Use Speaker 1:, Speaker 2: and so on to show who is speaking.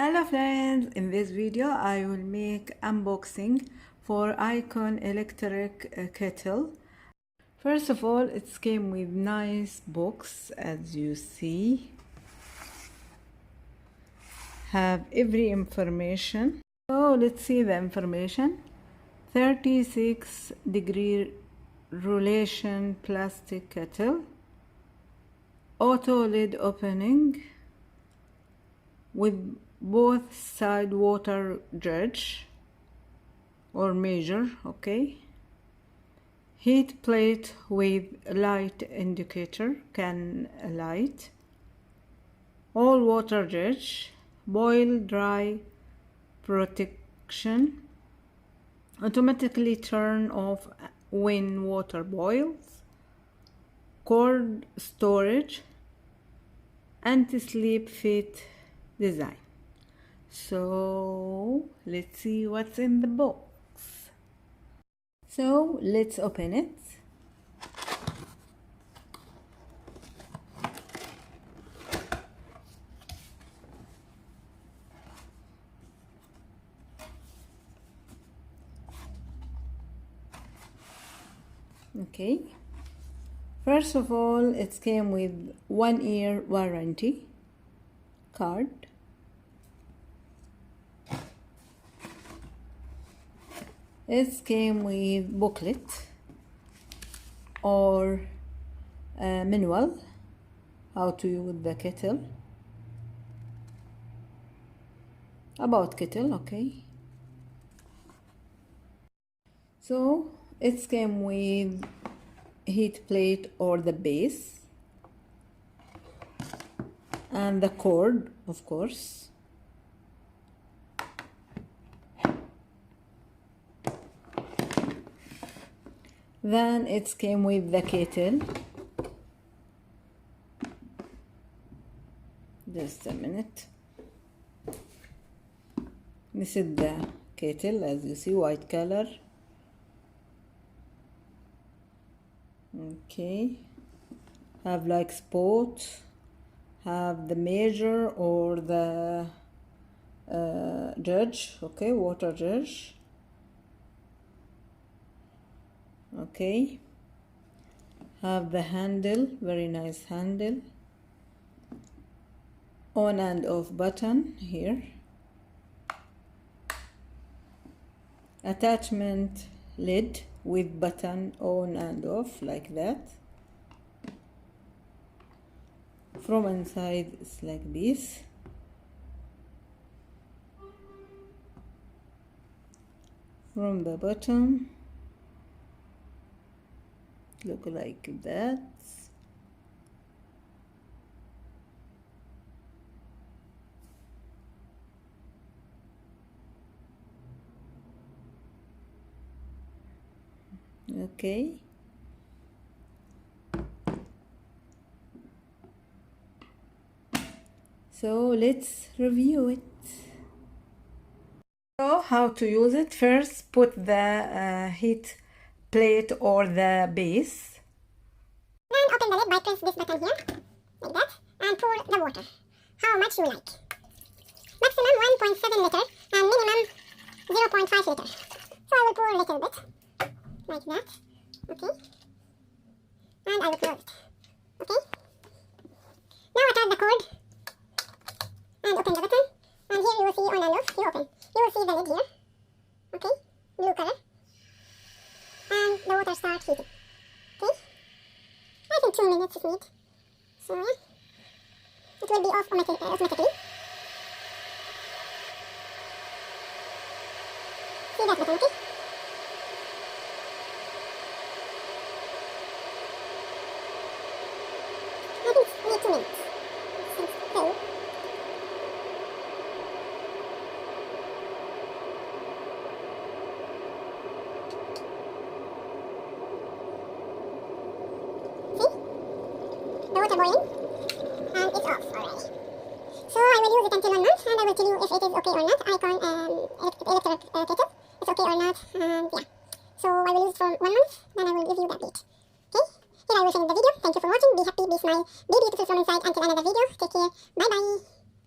Speaker 1: Hello friends, in this video I will make unboxing for Icon electric kettle. First of all, it came with nice box, as you see. Have every information. So let's see the information. 36-degree rollation plastic kettle, auto lid opening with both side water judge or measure, okay. Heat plate with light indicator, can light. All water judge, boil dry protection, automatically turn off when water boils, cord storage, anti-slip fit design. So let's see what's in the box. So let's open it. Okay, first of all, it came with 1 year warranty card. It came with booklet or manual how to use the kettle, about kettle, okay. So it came with heat plate or the base and the cord, of course. Then it came with the kettle. Just a minute. This is the kettle, as you see, white color. Okay, have like spot, have the measure or the judge, okay, water judge. Okay, have the handle, very nice handle, on and off button here, attachment lid with button on and off like that. From inside it's like this. From the bottom look like that. Okay, so let's review it. So how to use it? First, put the heat plate or the base.
Speaker 2: Then open the lid by press this button here, like that, and pour the water. How much you like. Maximum 1.7 liter and minimum 0.5 liter. So I will pour a little bit, like that, okay. And I will close it, okay. Now attach the cord and open the button. And here you will see on and off, you open. You will see the lid here, okay, blue color. And the water starts heating, okay. I think 2 minutes is needed. So yeah, it will be off automatically. See that button, okay? I think we need 2 minutes. So, the water boiling and it's off already. So I will use it until 1 month and I will tell you if it is okay or not. Icon electric kettle, it's okay or not, and yeah. So I will use it for 1 month, then I will give you the update. Okay? Here I will finish the video. Thank you for watching. Be happy, be smile, be beautiful from inside. Until another video. Take care. Bye bye.